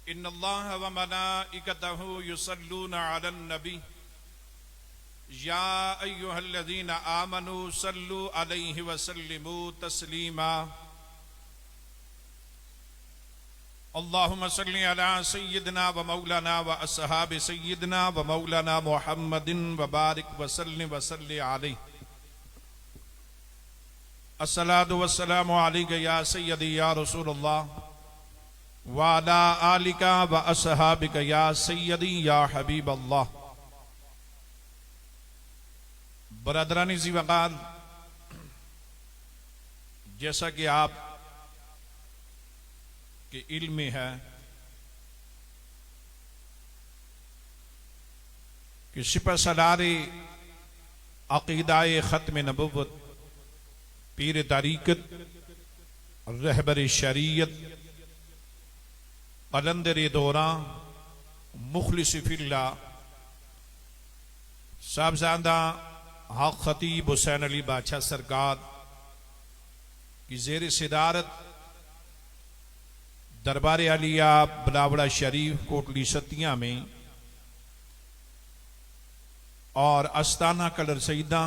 इन्नल्लाह व मलाइकतहु युसल्लूना अलन नबी या अय्युहल्लज़ीना आमनू सल्लु अलैहि व सल्लिमू तस्लीमा। अल्लाहुम्मा सल्लि अला सय्यिदना व मौलाना व अस्हाबि सय्यिदना व मौलाना मुहम्मदिन व बारिक व सल्लि अलैहि। अस्सलातु वस्सलामु अलैका या सय्यदी या रसूलल्लाह व अला आलिका व अस्हाबिका या सय्यदी या हबीबल्लाह। बरदरानी ज़ी वक़ार, जैसा कि आप के इल्म में है कि सिपह सलारे अक़ीदाए ख़त्म नबुव्वत, पीर तरीक़त, रहबर शरीयत, क़लंदर दौरां, मुख़लिस फ़िल्लाह, साहबज़ादा हक़ ख़तीब हुसैन अली बादशाह सरकार की ज़ेर सिदारत दरबार आलिया बिलावड़ा शरीफ कोटली सतिया में और अस्ताना कलर सईदा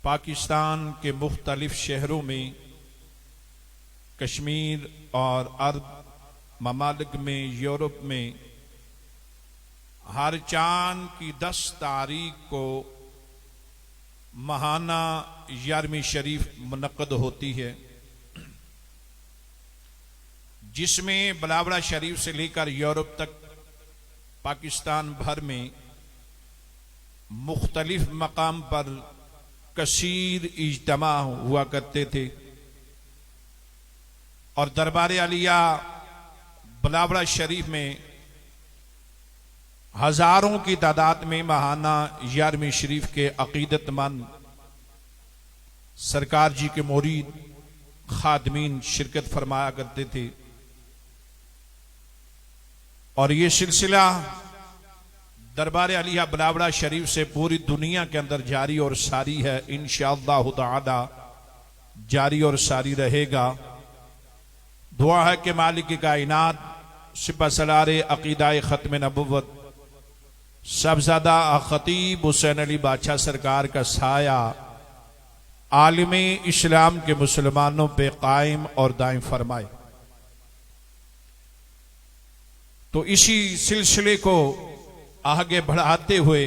पाकिस्तान के मुख्तलिफ शहरों में, कश्मीर और अरब ममालिक में, यूरोप में हर चांद की 10 तारीख को महाना 11वीं शरीफ मुनक़्क़द होती है, जिसमें बिलावड़ा शरीफ से लेकर यूरोप तक पाकिस्तान भर में मुख्तलिफ मकाम पर कसीर इज्तिमा हुआ करते थे। और दरबार आलिया बिलावड़ा शरीफ में हजारों की तादाद में महाना 11वीं शरीफ के अकीदतमंद सरकार जी के मुरीद खादमीन शिरकत फरमाया करते थे। और ये सिलसिला दरबार आलिया बिलावड़ा शरीफ से पूरी दुनिया के अंदर जारी और सारी है, इंशाअल्लाह ताला जारी और सारी रहेगा। दुआ है कि मालिक कायनात सिपह सलारे अक़ीदाए ख़त्म नबुव्वत साहबज़ादा ख़तीब हुसैन अली बादशाह सरकार का साया आलिम इस्लाम के मुसलमानों पे कायम और दायम फरमाए। तो इसी सिलसिले को आगे बढ़ाते हुए,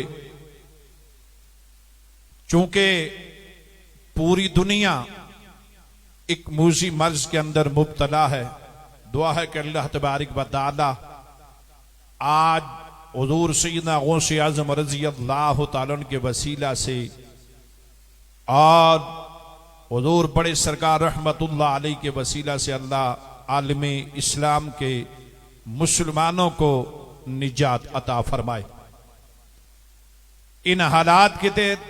चूंकि पूरी दुनिया एक मूजी मर्ज के अंदर मुब्तला है, दुआ है कि अल्लाह तबारिक व तआला आज हुज़ूर सय्यदना गौसे आज़म रज़ियल्लाहु तआला के वसीला से और हुज़ूर बड़े सरकार रहमतुल्लाह अलैहि के वसीला से अल्लाह आलिम इस्लाम के मुसलमानों को निजात अता फरमाए। इन हालात के तहत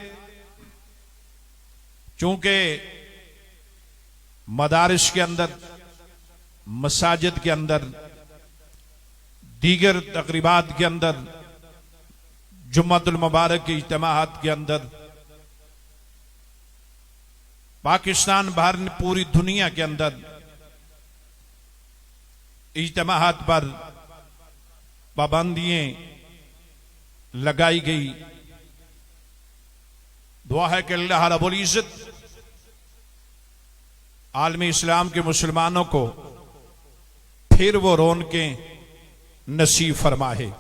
चूंकि मदारिस के अंदर, मसाजिद के अंदर, दीगर तकरीबात के अंदर, जुम्मतुल मुबारक के इज्तिमाआत के अंदर, पाकिस्तान भर पूरी दुनिया के अंदर इज्तिमाआत पर पाबंदियां लगाई गई। दुआ है कि अल्लाह रब्बुल इज्जत आलम इस्लाम के मुसलमानों को फिर वो रौनकें नसीब फरमाए।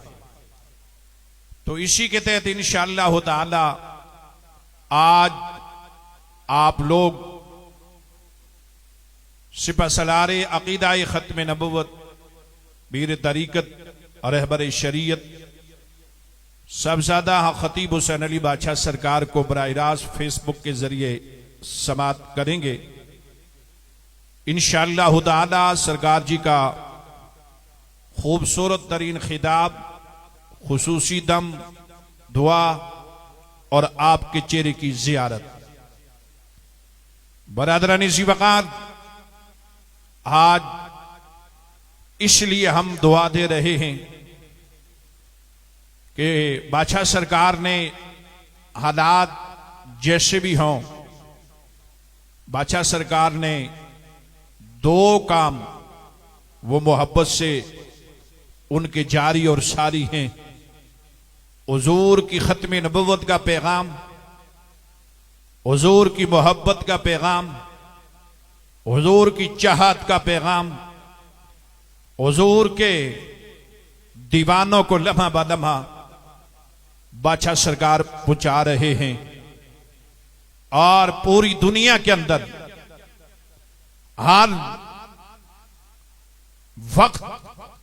तो इसी के तहत इंशाअल्लाह ताला आज आप लोग सिपह सलारे अक़ीदाए ख़त्म नबुव्वत, पीर तरीक़त, रहबर शरीयत साहबज़ादा ख़तीब हुसैन अली बादशाह सरकार को बराह रास्त फेसबुक के जरिए समाअत करेंगे। इंशाअल्लाह ताला सरकार जी का खूबसूरत तरीन खिताब, खुसूसी दम, दुआ और आपके चेहरे की जियारत। बरादरानी ज़ी वक़ार, आज इसलिए हम दुआ दे रहे हैं कि बादशाह सरकार ने हालात जैसे भी हों, बादशाह सरकार ने दो काम वो मोहब्बत से उनके जारी और सारी हैं। हुजूर की खत्म नबुव्वत का पैगाम, हुजूर की मोहब्बत का पैगाम, हुजूर की चाहत का पैगाम, हुजूर के दीवानों को लम्हा ब लम्हा बादशाह सरकार पहुंचा रहे हैं। और पूरी दुनिया के अंदर हर वक्त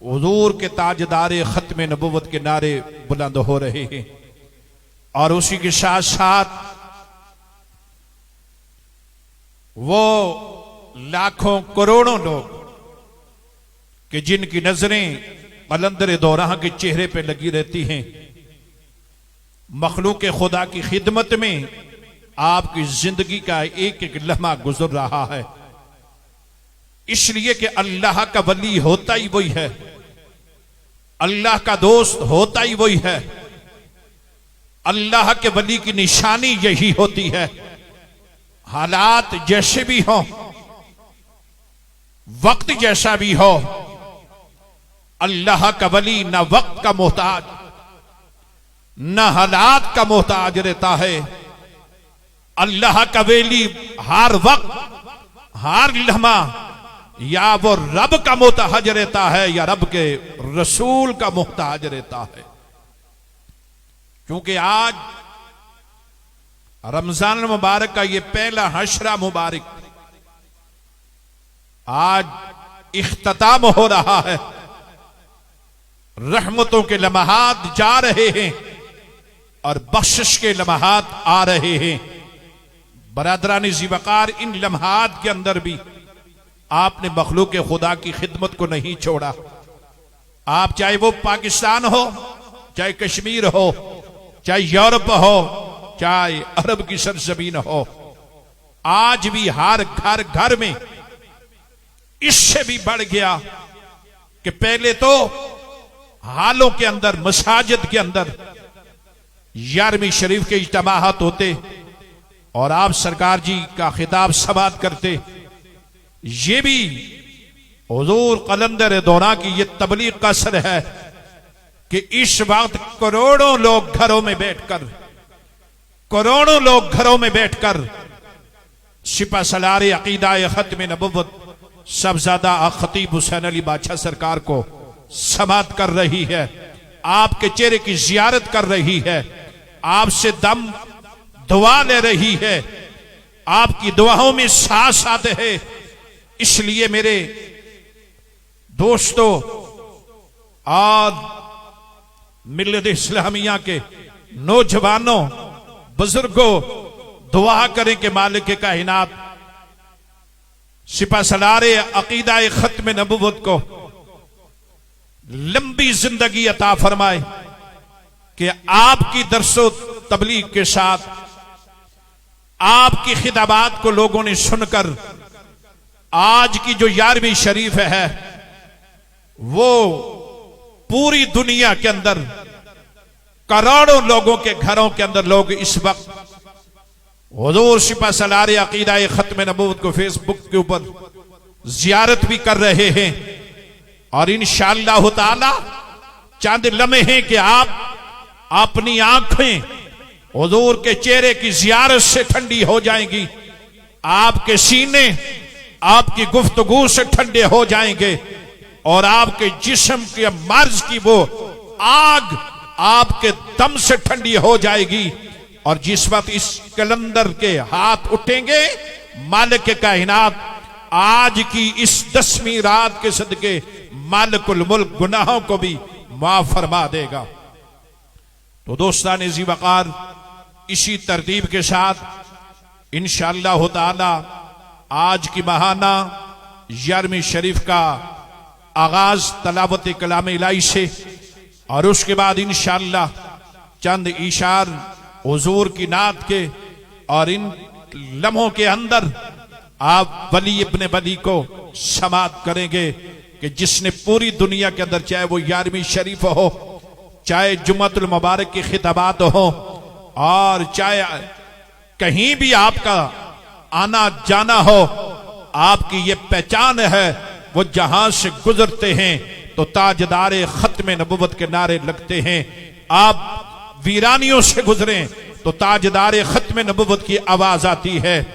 हुजूर के ताजदारे खत्म नबुव्वत के नारे बुलंद हो रहे हैं। और उसी के साथ साथ वो लाखों करोड़ों लोग कि जिनकी नजरें कलंदर दौरान के चेहरे पे लगी रहती हैं, मखलूक खुदा की खिदमत में आपकी जिंदगी का एक एक लम्हा गुजर रहा है। इसलिए कि अल्लाह का वली होता ही वही है, अल्लाह का दोस्त होता ही वही है। अल्लाह के वली की निशानी यही होती है, हालात जैसे भी हो, वक्त जैसा भी हो, अल्लाह का वली ना वक्त का मोहताज ना हालात का मोहताज रहता है। अल्लाह का वली हर वक्त हर लम्हा या वो रब का मोहताज रहता है या रब के रसूल का मोहताज रहता है। क्योंकि आज रमजान मुबारक का ये पहला हशरा मुबारक आज इख्तिताम हो रहा है। रहमतों के लम्हात जा रहे हैं और बख्शिश के लम्हात आ रहे हैं। बरादरानी ज़िवकार, इन लम्हात के अंदर भी आपने मखलूक खुदा की खिदमत को नहीं छोड़ा। आप चाहे वो पाकिस्तान हो, चाहे कश्मीर हो, चाहे यूरोप हो, चाहे अरब की सरजमीन हो, आज भी हर घर घर में इससे भी बढ़ गया कि पहले तो हालों के अंदर, मसाजिद के अंदर 11वीं शरीफ के इज्तिमाअत होते और आप सरकार जी का खिताब समाअत करते। ये भी हुजूर कलंदर दौरा की ये तबलीग का असर है कि इस वक्त करोड़ों लोग घरों में बैठकर सिपा सलार अकीदा खत्म नबुव्वत सबजादा खतीब हुसैन अली बादशाह सरकार को समाअत कर रही है, आपके चेहरे की जियारत कर रही है, आपसे दम दुआ ले रही है, आपकी दुआओं में सांस आते हैं। इसलिए मेरे दोस्तों और मिल्लत इस्लामिया के नौजवानों, बुजुर्गों, दुआ करें कि मालिक कायनात सिपा सलारे अकीदा खत्म नबुव्वत को लंबी जिंदगी अता फरमाए कि आपकी दरसो तबलीग के साथ आपकी खिताबात को लोगों ने सुनकर आज की जो 11वीं शरीफ है वो पूरी दुनिया के अंदर करोड़ों लोगों के घरों के अंदर लोग इस वक्त हुजूर सिपा सलार अकीदा खत्म नबुव्वत को फेसबुक के ऊपर जियारत भी कर रहे हैं। और इंशाअल्लाह ताला चंद लम्हे कि आप अपनी आंखें हुजूर के चेहरे की जियारत से ठंडी हो जाएंगी, आपके सीने आपकी गुफ्तगू से ठंडे हो जाएंगे और आपके जिस्म के मर्ज की वो आग आपके दम से ठंडी हो जाएगी। और जिस वक्त इस कलंदर के हाथ उठेंगे, मालिक कायनात आज की इस 10वीं रात के सदके मालिकुल मुल्क गुनाहों को भी माफ फरमा देगा। तो दोस्तान ज़ी वक़ार, इसी तरतीब के साथ इंशाअल्लाह ताला आज की महाना 11वीं शरीफ का आगाज तलावत कलाम इलाही से और उसके बाद इंशाअल्लाह चंद इशार हुजूर की नात के और इन लम्हों के अंदर आप वली इब्ने वली को समाअत करेंगे कि जिसने पूरी दुनिया के अंदर, चाहे वो 11वीं शरीफ हो, चाहे जुम्मतुल मुबारक की खिताबात हो और चाहे कहीं भी आपका आना जाना हो, आपकी ये पहचान है। वो जहां से गुजरते हैं तो ताजदारे खत्म नबुवत के नारे लगते हैं। आप वीरानियों से गुजरे तो ताजदारे खत्म नबुवत की आवाज आती है।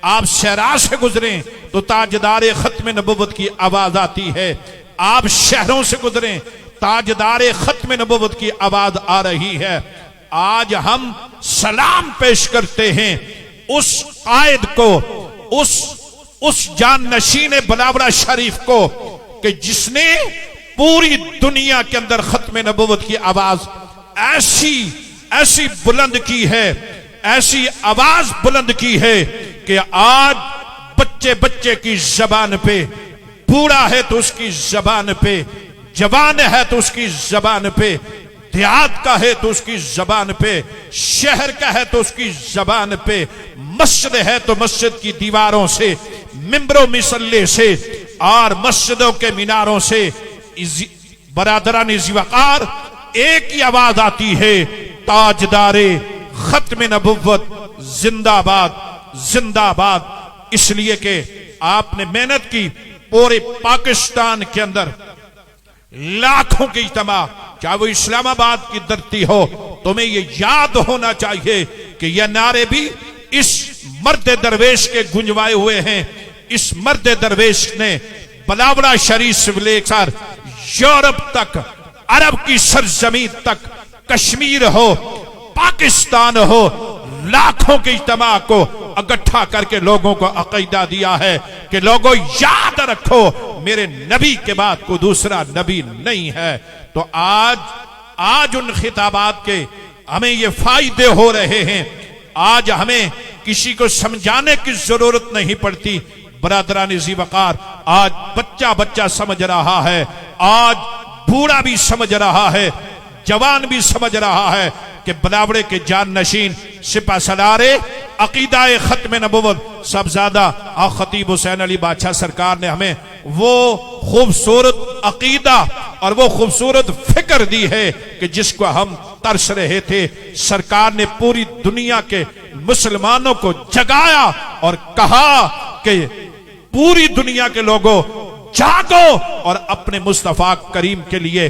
आप शहरा से गुजरे तो ताजदारे खत्म नबुवत की आवाज आती है। आप शहरों से गुजरे ताजदारे खत्म नबुवत की आवाज आ रही है। आज हम सलाम पेश करते हैं उस कायद को, उस जान नशीन बलावड़ा शरीफ को कि जिसने पूरी दुनिया के अंदर खत्म नबुवत की आवाज ऐसी बुलंद की है, ऐसी आवाज बुलंद की है कि आज बच्चे बच्चे की जबान पे, बूढ़ा है तो उसकी जबान पे, जवान है तो उसकी जबान पे, देहात का है तो उसकी जबान पे, शहर का है तो उसकी जबान पे, मस्जिद है तो मस्जिद की दीवारों से, मिंबरों मिसल्ले से और मस्जिदों के मीनारों से बरादरान वकार एक ही आवाज आती है, ताजदारे खत्म नबुव्वत जिंदाबाद जिंदाबाद। इसलिए कि आपने मेहनत की, पूरे पाकिस्तान के अंदर लाखों की इज्तिमा, चाहे वो इस्लामाबाद की धरती हो, तुम्हें ये याद होना चाहिए कि यह नारे भी इस मर्द दरवेश के गुंजवाए हुए हैं। इस मर्द दरवेश ने बलावड़ा शरीफ से लेकर यूरोप तक, अरब की सरजमीन तक, कश्मीर हो, पाकिस्तान हो, लाखों के इज्तिमा को इकट्ठा करके लोगों को अकीदा दिया है कि लोगों याद रखो मेरे नबी के बाद कोई दूसरा नबी नहीं है। तो आज उन खिताबात के हमें ये फायदे हो रहे हैं। आज हमें किसी को समझाने की जरूरत नहीं पड़ती। बरादरान वकार आज बच्चा बच्चा समझ रहा है, आज बूढ़ा भी समझ रहा है, जवान भी समझ रहा है कि बलावड़े के जान नशीन सिपा सलारे अकीदाए खत्म नबुव्वत सबजादा और खतीब हुसैन अली बादशाह सरकार ने हमें वो खूबसूरत अकीदा और वो खूबसूरत फिक्र दी है कि जिसको हम तरस रहे थे। सरकार ने पूरी दुनिया के मुसलमानों को जगाया और कहा कि पूरी दुनिया के लोगों जागो और अपने मुस्तफा करीम के लिए,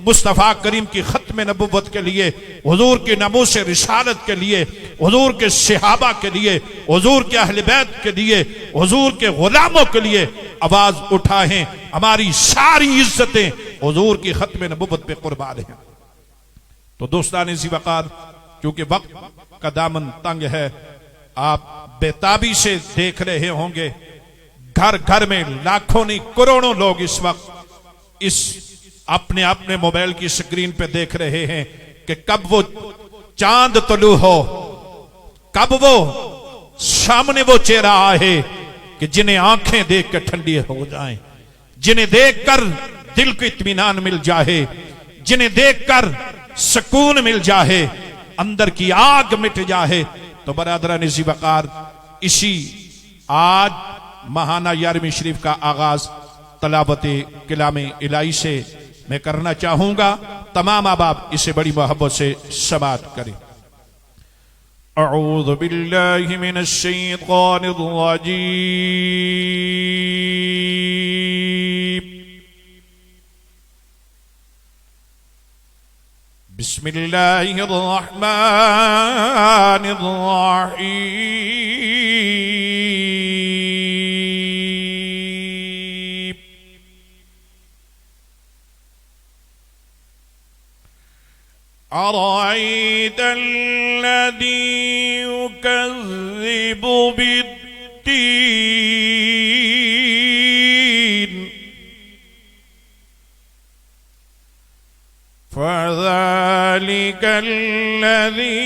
मुस्तफा करीम की खत्म नबुव्वत के लिए, हुजूर के नमूस रिसालत के लिए, हुजूर के सहाबा के लिए, हुजूर के अहले बैत के लिए, हुजूर के गुलामों के लिए आवाज उठाएं। हमारी सारी इज्जतें हुजूर की खत्म नबुव्वत पे कुर्बान हैं। तो दोस्तान ज़ी-वक़ार, क्योंकि वक्त का दामन तंग है, आप बेताबी से देख रहे होंगे, घर घर में लाखों नहीं करोड़ों लोग इस वक्त इस अपने अपने मोबाइल की स्क्रीन पे देख रहे हैं कि कब वो चांद तुलू हो, कब वो सामने वो चेहरा आए कि जिन्हें आंखें देख कर ठंडी हो जाएं, जिन्हें देखकर दिल को इत्मीनान मिल जाए, जिन्हें देखकर सुकून मिल जाए, अंदर की आग मिट जाए। तो बरादरान ज़ी-वक़ार, इसी आज महाना 11वीं शरीफ का आगाज तलावते कलामे इलाही से मैं करना चाहूंगा। तमाम अहबाब इसे बड़ी मोहब्बत से समाअत करें। अऊज़ु बिल्लाहि मिनश शैतानिर रजीम। बिस्मिल्लाहिर रहमानिर रहीम। अरायत अल्लज़ी युकज़्ज़िबु बिद्दीन फ़ज़ालिक अल्लज़ी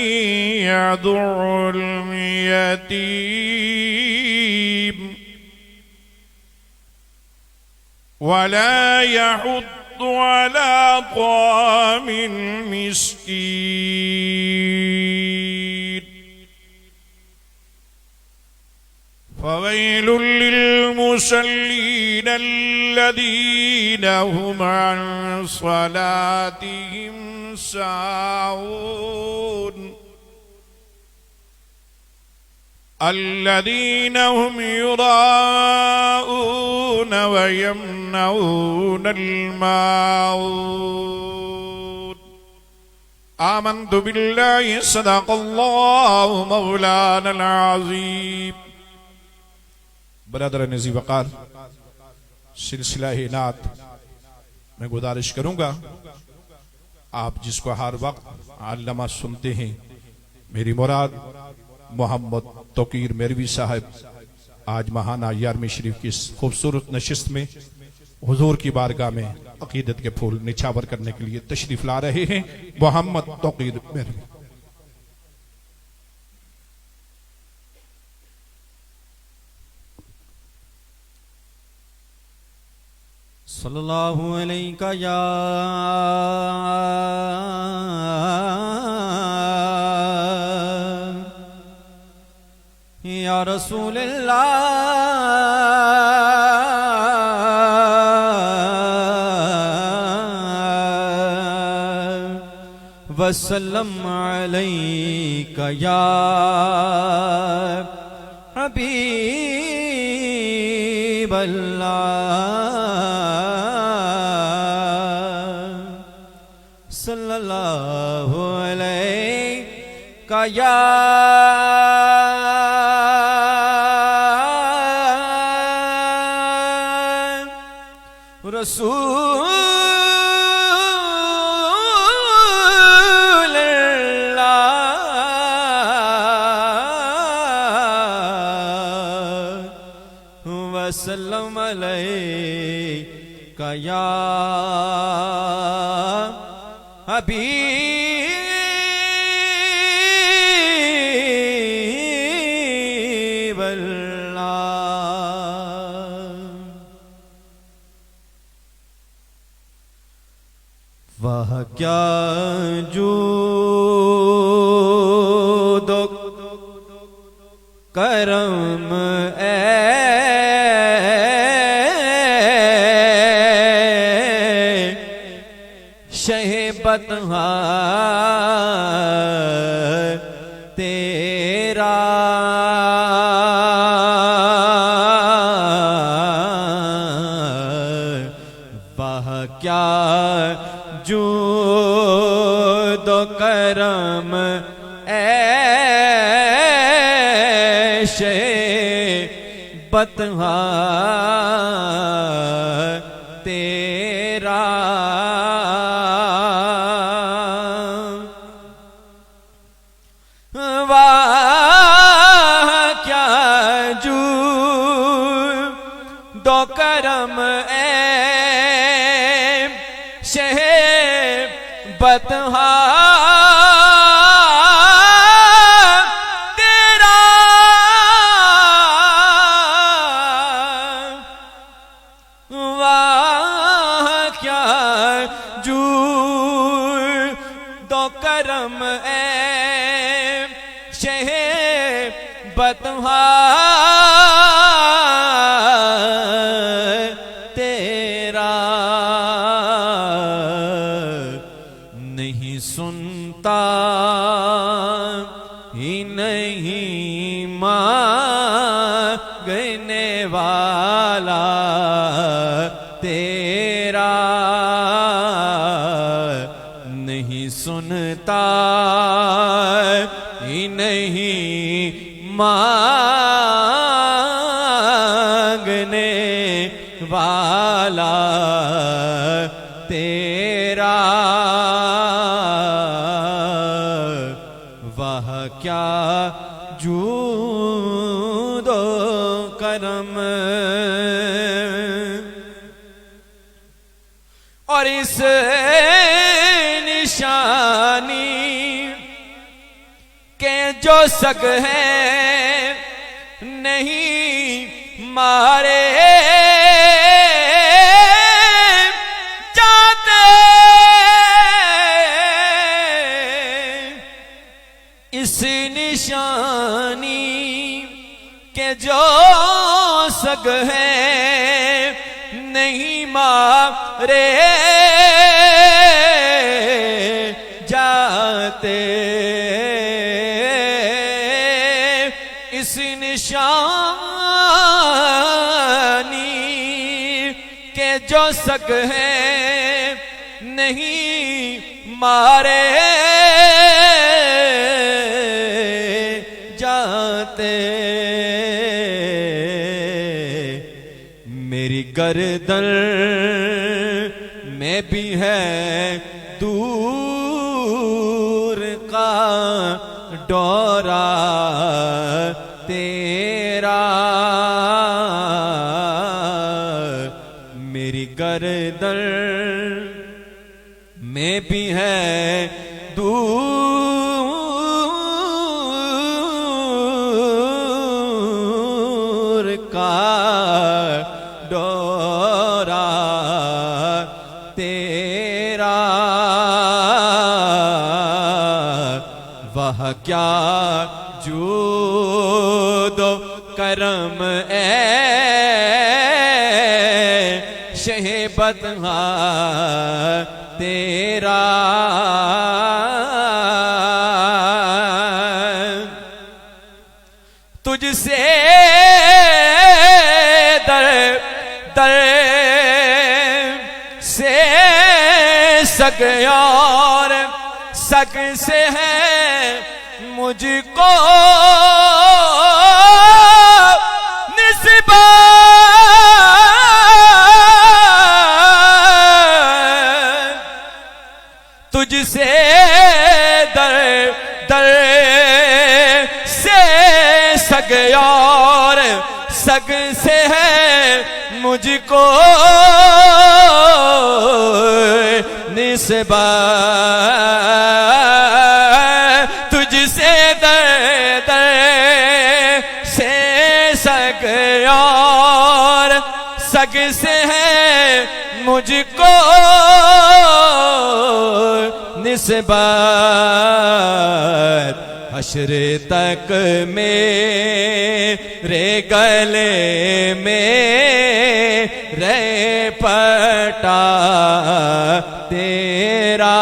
यदुउल यतीम वला यहुद्दु अला तामिल मिस्कीन फ़वैलुल लिलमुसल्लीन अल्लज़ीना हुम अन सलातिहिम साहून। अल्लज़ीन हुम युराऊन व यमनऊनल माऊन। आमन्तु बिल्लाहि सदक़ल्लाहु मौलानल अज़ीम। बरदर नज़ी वक़ार सिलसिला नात मैं गुजारिश करूंगा, आप जिसको हर वक्त अल्लामा सुनते हैं, मेरी मुराद मोहम्मद तौकीर मेरवी साहब आज महाना 11वीं शरीफ की इस खूबसूरत नशिस्त में हुजूर की बारगाह में अकीदत के फूल निछावर करने के लिए तशरीफ ला रहे हैं। मोहम्मद तौकीर मेरवी। सल्लल्लाहु अलैका या रसूलल्लाह वसल्लम अलैका या हबीबल्लाह सल्लल्लाहु अलैका या रसूलल्लाह वसल्लम अलैका या हबीबल्लाह। वह क्या जूद करम बतहा तेरा वह क्या जूद करम ऐशे बतहा तेरा दो करम शह बतहा तेरा वाह क्या जू दो करम शह बतहा सुनता ही नहीं मांगने वाला तेरा नहीं सुनता ही नहीं मांगने वाला तेरा वह क्या जूदो करम और इस निशानी के जो सग है नहीं मारे जाते इस निशानी के जो सग है नहीं मारे जाते इस जो सक है नहीं मारे जाते। मेरी गर्दन में भी है दूर का डोरा तेरा, मेरी गर्दन में भी है दूर का डोरा तेरा। वह क्या जूदो करम शहबत तेरा। तुझसे दर दर से सग और सग से है मुझको निस्बत। तुझसे दर दर से सग और सग से है मुझको निस्बत। तुझसे दर दर से सग और सग से है मुझको निस्बत। हश्र तक मेरे गले में रे पटा तेरा।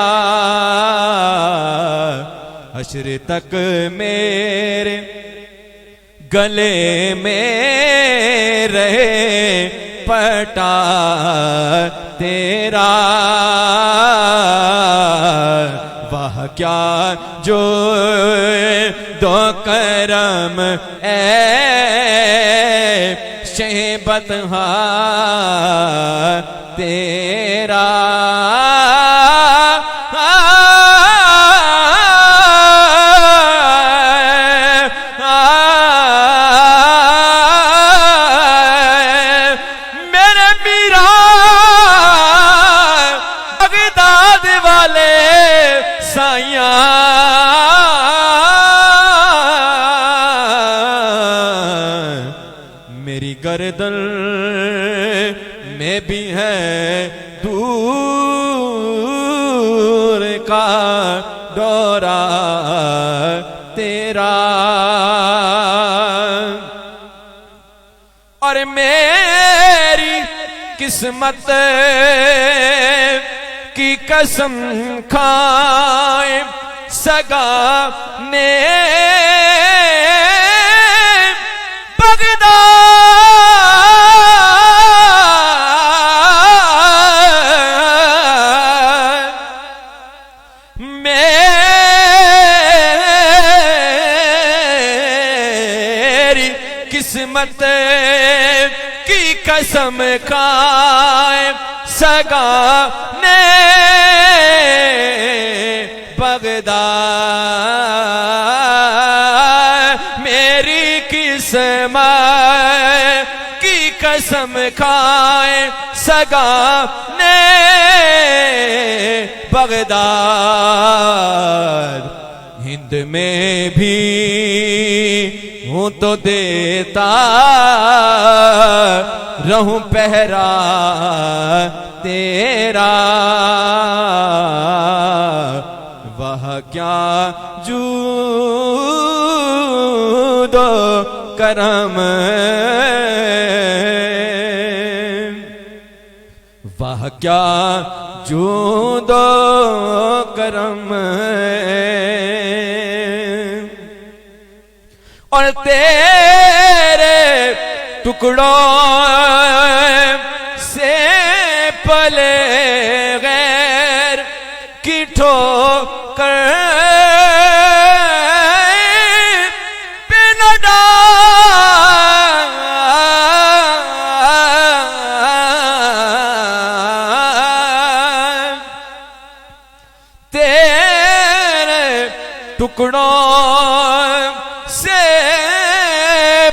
हश्र तक मेरे गले में रहे पटा तेरा। वह क्या जो दो करम शहबत तेरा। मेरे मीरा बगदाद वाले साइया मेरी गर्दन में भी है दूर का डोरा तेरा। और मेरी किस्मत की कसम खाए सगा ने बगदाद। मेरी किस्मत की कसम खाए सगा ने बगदाद। मेरी किस्मत की कसम खाए सगा ने बगदाद। हिंद में भी हूँ तो देता रहूं पहरा तेरा। वह क्या जूदो करम वह क्या जूदो करम और तेरे टुकड़ों से पले गैर की ठोकर पे न डाल, तेरे टुकड़ों से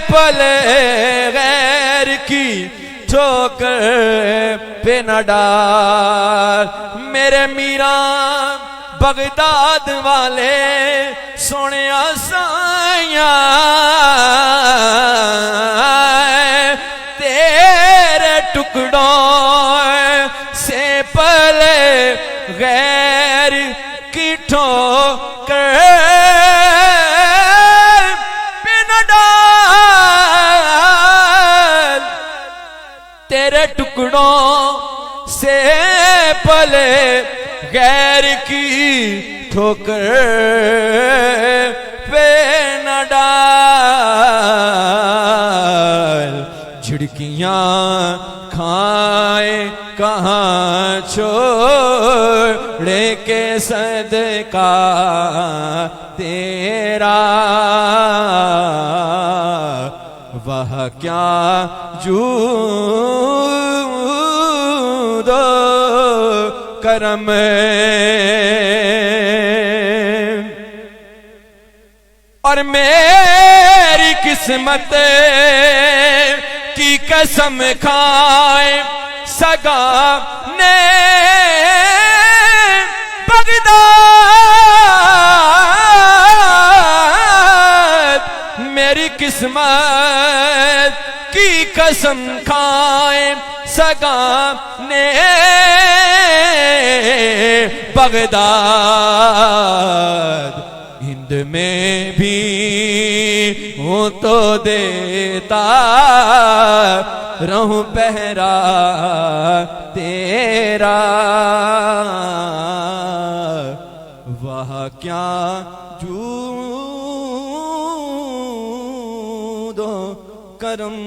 पले गैर की ठोकर पे न डाल। मेरे मीरा बगदाद वाले सोने साया, तेरे टुकड़ों से पले गैर की ठोकर पे न डाल, तेरे टुकड़ों से पले गैर की ठोकर पे न डाल। झिड़कियां खाए कहाँ छोड़े के सदका तेरा, वह क्या जूदो करम और मेरी किस्मत की कसम खाए सगा ने बगदाद, मेरी किस्मत की कसम खाए सगा ने बगदाद। हिंद में भी हूँ तो देता रहूं पहरा तेरा, वह क्या जूदो करम।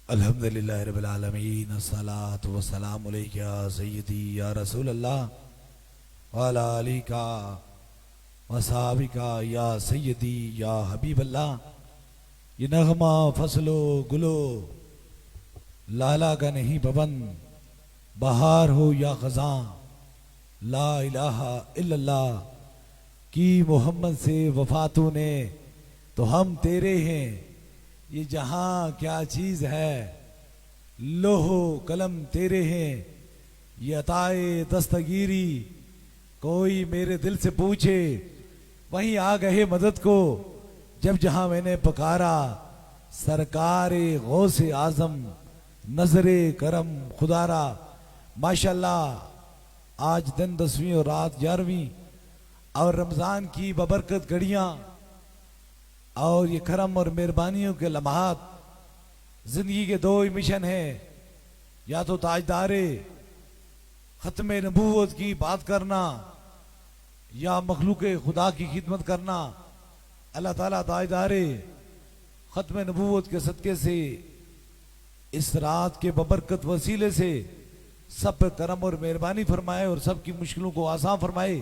अल्हम्दुलिल्लाह रब्बिल आलमीन, अस्सलातु वस्सलामु अलैका या सय्यदी या रसूल अल्लाह व अला आलिका व सहाबिका या सय्यदी या हबीब अल्लाह। ये नगमा फसलो गुलो लाला का नहीं बबन, बहार हो या ख़ज़ां ला इलाहा इल्लल्लाह की मोहम्मद से वफातों ने तो हम तेरे हैं। ये जहां क्या चीज है लोहो कलम तेरे हैं, ये अताए दस्तगीरी कोई मेरे दिल से पूछे वहीं आ गए मदद को। जब जहां मैंने पुकारा सरकारे गौसे आजम नजरे करम खुदारा। माशाल्लाह आज दिन 10वीं और रात 11वीं और रमजान की बबरकत घड़ियां और ये करम और मेहरबानियों के लम्हात। जिंदगी के दो ही मिशन हैं, या तो ताजदारे खत्म नबूवत की बात करना या मखलूक खुदा की खिदमत करना। अल्लाह ताला ताजदारे खत्म नबूवत के सदके से इस रात के बबरकत वसीले से सब पे करम और मेहरबानी फरमाए और सबकी मुश्किलों को आसान फरमाए।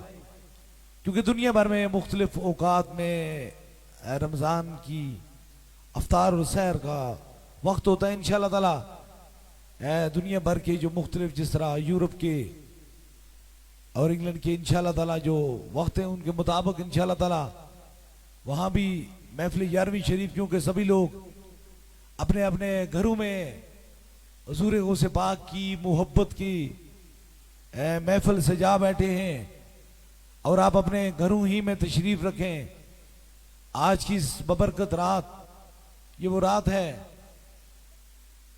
क्योंकि दुनिया भर में मुख्तलिफ औकात में रमज़ान की अफ्तार और सैर का वक्त होता है इंशाअल्लाह ताला। दुनिया भर के जो मुख्तलिफ जिस तरह यूरोप के और इंग्लैंड के इंशाअल्लाह ताला जो वक्त है उनके मुताबिक इंशाअल्लाह ताला वहाँ भी महफिल 11वीं शरीफ, क्योंकि सभी लोग अपने अपने घरों में हुजूर गौसे पाक की मोहब्बत की महफिल सजा बैठे हैं और आप अपने घरों ही में तशरीफ रखें। आज की इस बबरकत रात, ये वो रात है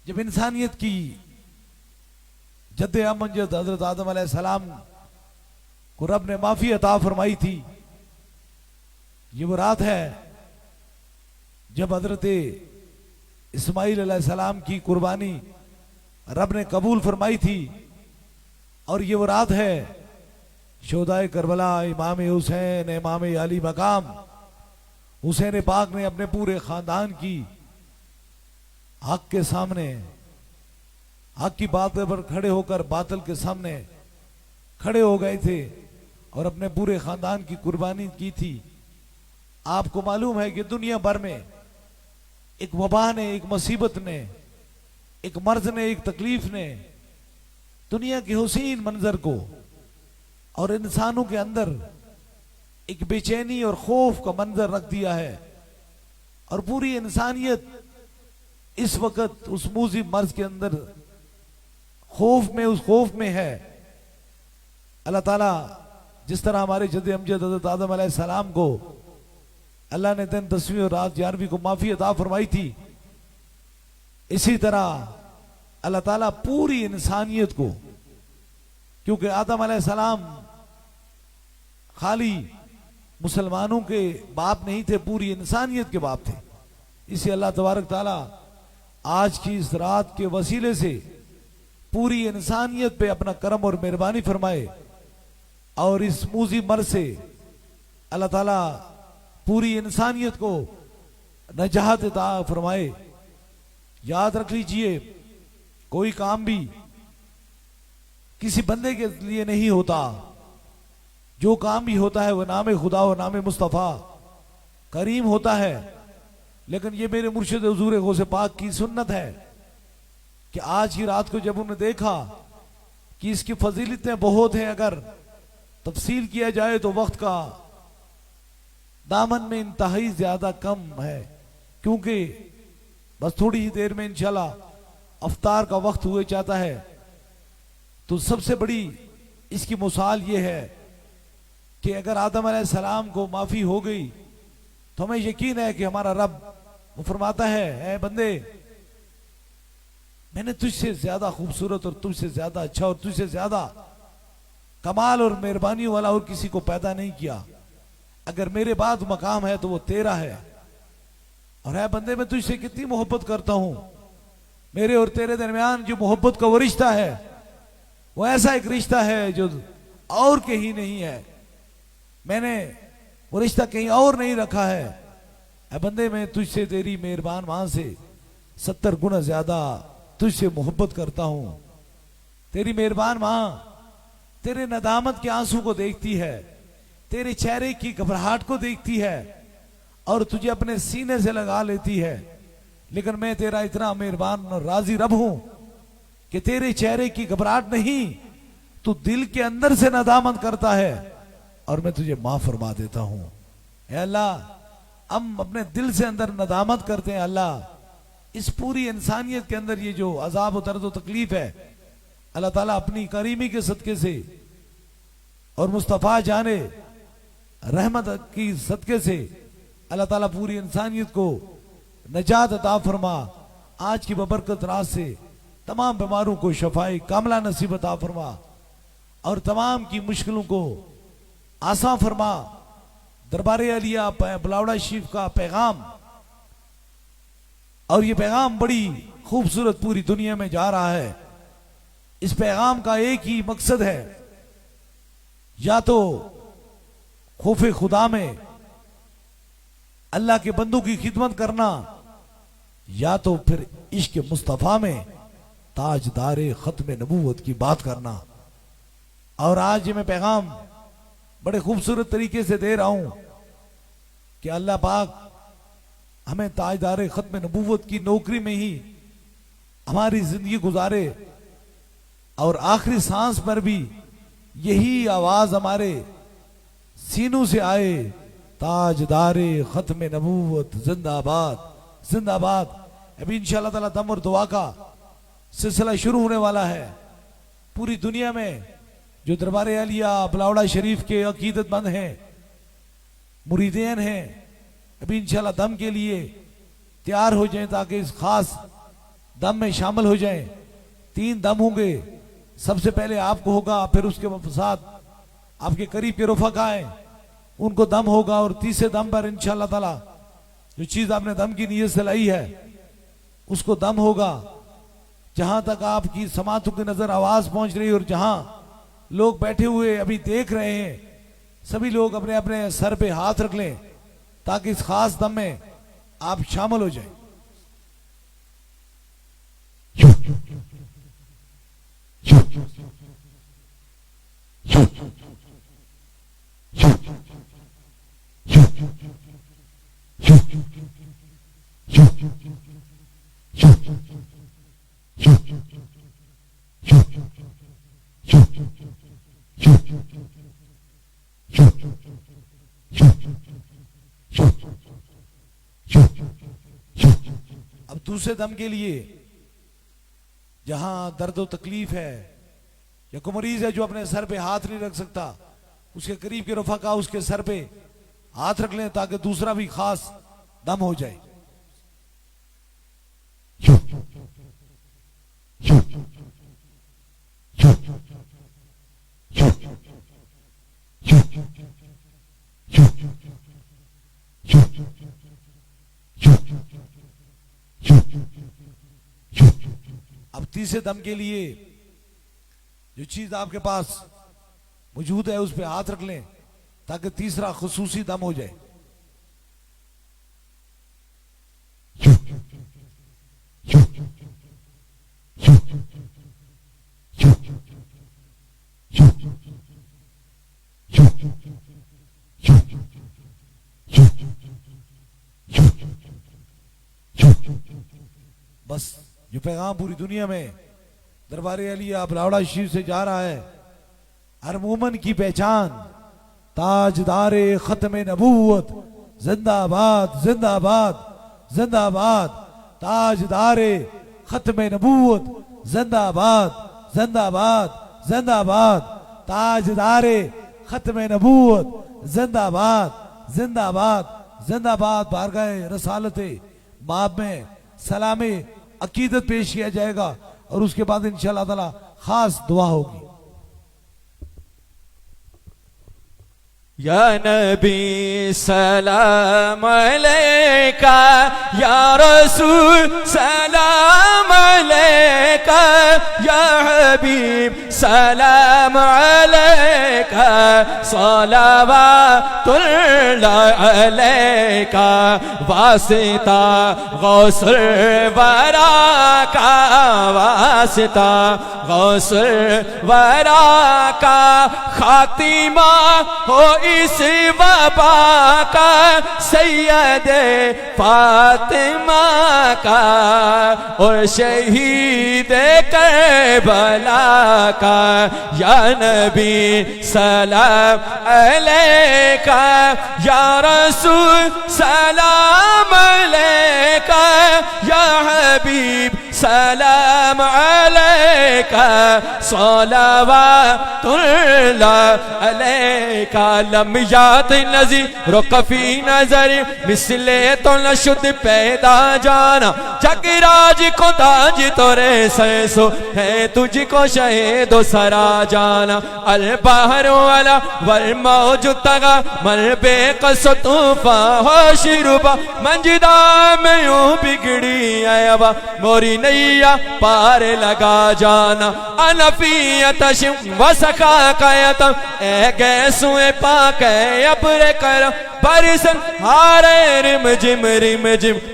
जब इंसानियत की जद्द अमजद हजरत आदम अलैहिस्सलाम को रब ने माफी अता फरमाई थी। ये वो रात है जब हजरत इस्माइल अलैहिस्सलाम की कुर्बानी रब ने कबूल फरमाई थी। और ये वो रात है शोदाए करबला, इमाम हुसैन, इमाम अली मकाम हुसैन पाक ने अपने पूरे खानदान की हक के सामने, हक की बात पर खड़े होकर बातिल के सामने खड़े हो गए थे और अपने पूरे खानदान की कुर्बानी की थी। आपको मालूम है कि दुनिया भर में एक वबा ने, एक मुसीबत ने, एक मर्ज ने, एक तकलीफ ने दुनिया के हुसैन मंजर को और इंसानों के अंदर एक बेचैनी और खौफ का मंजर रख दिया है। और पूरी इंसानियत इस वक्त उस मूजी मर्ज के अंदर खौफ में, उस खौफ में है। अल्लाह ताला जिस तरह हमारे जद अमजद हज़रत आदम अलैहिस्सलाम को अल्लाह ने दिन 10वीं और रात 11वीं को माफी अता फरमाई थी, इसी तरह अल्लाह ताला पूरी इंसानियत को, क्योंकि आदम अलैहिस्सलाम खाली मुसलमानों के बाप नहीं थे, पूरी इंसानियत के बाप थे। इसे अल्लाह तबारक ताला आज की इस रात के वसीले से पूरी इंसानियत पे अपना करम और मेहरबानी फरमाए और इस मूजी मर से अल्लाह ताला पूरी इंसानियत को नजात अता फरमाए। याद रख लीजिए, कोई काम भी किसी बंदे के लिए नहीं होता, जो काम भी होता है वह नाम खुदा और नाम मुस्तफ़ा करीम होता है। लेकिन ये मेरे मुर्शिद हुजूर गौसे पाक की सुन्नत है कि आज की रात को जब उन्होंने देखा कि इसकी फजीलतें बहुत हैं, अगर तफसील किया जाए तो वक्त का दामन में इंतहाई ज्यादा कम है, क्योंकि बस थोड़ी ही देर में इंशाल्लाह अफ्तार का वक्त हुए जाता है। तो सबसे बड़ी इसकी मिसाल ये है कि अगर आदम अलैहिस्सलाम को माफी हो गई तो हमें यकीन है कि हमारा रब वो फरमाता है, ऐ बंदे, मैंने तुझसे ज्यादा खूबसूरत और तुझसे ज्यादा अच्छा और तुझसे ज्यादा कमाल और मेहरबानी वाला और किसी को पैदा नहीं किया। अगर मेरे बाद मकाम है तो वो तेरा है। और है बंदे, मैं तुझसे कितनी मोहब्बत करता हूं। मेरे और तेरे दरमियान जो मोहब्बत का वो रिश्ता है, वो ऐसा एक रिश्ता है जो और कहीं नहीं है। मैंने वो रिश्ता कहीं और नहीं रखा है। ऐ बंदे, मैं तुझसे तेरी मेहरबान मां से 70 गुना ज्यादा तुझसे मोहब्बत करता हूं। तेरी मेहरबान मां तेरे नदामत के आंसू को देखती है, तेरे चेहरे की घबराहट को देखती है और तुझे अपने सीने से लगा लेती है। लेकिन मैं तेरा इतना मेहरबान और राजी रब हूं कि तेरे चेहरे की घबराहट नहीं, तू दिल के अंदर से नदामत करता है और मैं तुझे माफ फरमा देता हूं। ऐ अल्लाह, हम अपने दिल से अंदर नदामत करते हैं। अल्लाह, इस पूरी इंसानियत के अंदर ये जो अजाब और दर्द और तकलीफ है, अल्लाह ताला अपनी करीमी के सदके से और मुस्तफ़ा जाने रहमत की सदके से अल्लाह ताला पूरी इंसानियत को नजात अता फरमा। आज की बबरकत रात से तमाम बीमारों को शफाई कामला नसीब अता फरमा और तमाम की मुश्किलों को आसान फरमा। दरबारे अलिया बुलावड़ा शरीफ का पैगाम, और ये पैगाम बड़ी खूबसूरत पूरी दुनिया में जा रहा है। इस पैगाम का एक ही मकसद है, या तो खौफे खुदा में अल्लाह के बंदों की खिदमत करना, या तो फिर इश्क मुस्तफ़ा में ताजदारे खत्म नबूवत की बात करना। और आज ये मैं पैगाम बड़े खूबसूरत तरीके से दे रहा हूं कि अल्लाह पाक हमें ताजदारे खत्म नबूवत की नौकरी में ही हमारी जिंदगी गुजारे और आखिरी सांस पर भी यही आवाज हमारे सीनों से आए, ताजदारे खत्म नबूवत जिंदाबाद जिंदाबाद। अभी इंशाअल्लाह ताला दम और दुआ का सिलसिला शुरू होने वाला है। पूरी दुनिया में जो दरबारे अलिया बुलावड़ा शरीफ के अकीदतमंद हैं, मुरीदेन हैं, अभी इंशाअल्लाह दम के लिए तैयार हो जाएं ताकि इस खास दम में शामिल हो जाएं। 3 दम होंगे, सबसे पहले आपको होगा, फिर उसके साथ आपके करीब के रुफका आए, उनको दम होगा। और तीसरे दम पर इंशाअल्लाह ताला जो चीज आपने दम की नीयत से लाई है उसको दम होगा। जहां तक आपकी समातों की नजर आवाज पहुंच रही है और जहां लोग बैठे हुए अभी देख रहे हैं, सभी लोग अपने अपने सर पे हाथ रख लें ताकि इस खास दम में आप शामिल हो जाएं। अब दूसरे दम के लिए जहां दर्द और तकलीफ है या कोई मरीज है जो अपने सर पे हाथ नहीं रख सकता, उसके करीब के रफाका उसके सर पे हाथ रख लें ताकि दूसरा भी खास दम हो जाए। अब तीसरे दम के लिए जो चीज आपके पास मौजूद है उस पे हाथ रख लें ताकि तीसरा खुसूसी दम हो जाए। बस जो पैगाम पूरी दुनिया में दरबारे अलिया बलावड़ा शरीफ से जा रहा है, हर मोमन की पहचान ताजदारे खत्म नबूवत जिंदाबाद जिंदाबाद जिंदाबाद, ताजदारे खत्म नबूवत जिंदाबाद जिंदाबाद जिंदाबाद, ताजदारे खत्म नबूवत जिंदाबाद जिंदाबाद जिंदाबाद। बारगाह रसालते बाब में सलामे अकीदत पेश किया जाएगा और उसके बाद इंशाअल्लाह ताला खास दुआ होगी। या नबी सलाम अलैका, या रसूल सलाम अलैका, या हबीब सलाम अलैका, सलावतुल्लाह अलैका, वासिता गौसुल वरा का, वासिता गौसुल वरा का, खातिमा हो इस वबा का, सैयद फातिमा का, और शहीद करबला का। या नबी सलाम अलैका, या रसूल सलाम अलैका, या हबीब सलाम अलैका, सलावतुल्लाह अलैका। लम यात नज़ीर कफी नजर, मिसले तो न शुद्ध पैदा जाना, जगराज को ताज तोरे सैसो है, तुझको शहीदो सरा जाना। अल बहर वाला वल मौजूद तगा, मल बेकस तूफा हो शिरुबा, मंजिदा में यूं बिगड़ी आयाबा, मोरी नैया पार लगा जाना। अनफियत शिम वसखा कयतम, ए गैसुए पाक अब्र करम, बरसन हारे रिम जिम,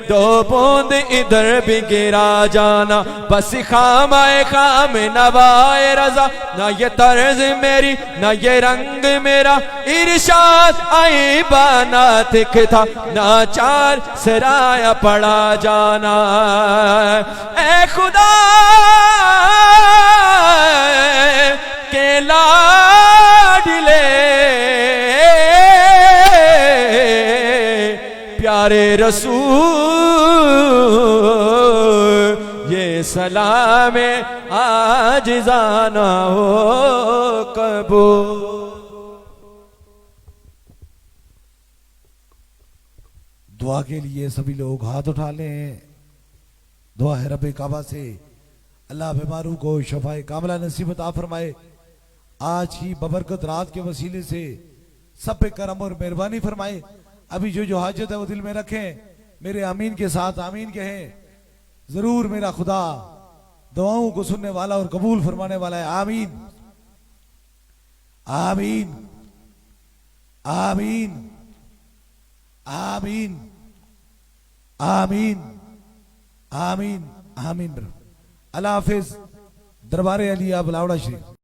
दो बूंद इधर भी गिरा जाना। बस खामाए खाम नवाए रजा, ना ये तर्ज मेरी ना ये रंग मेरा, इरशाद आई बाना तिख था, ना चार सराया पड़ा जाना। ए खुदा के लाडले प्यारे रसूल, ये सलाम आज जाना हो कबूल। दुआ के लिए सभी लोग हाथ उठा लें। दुआ है रब काबा से अल्लाह बीमारों को शफाए कामला नसीब अता फरमाए। आज की बबरकत रात के वसीले से सब पे करम और मेहरबानी फरमाए। अभी जो जो हाजत है वो दिल में रखें, मेरे आमीन के साथ आमीन कहें। जरूर मेरा खुदा दुआओं को सुनने वाला और कबूल फरमाने वाला है। आमीन आमीन आमीन आमीन आमीन आमीन आमीन। अल्लाह हाफिज। दरबार अलिया बलावड़ा शरीफ।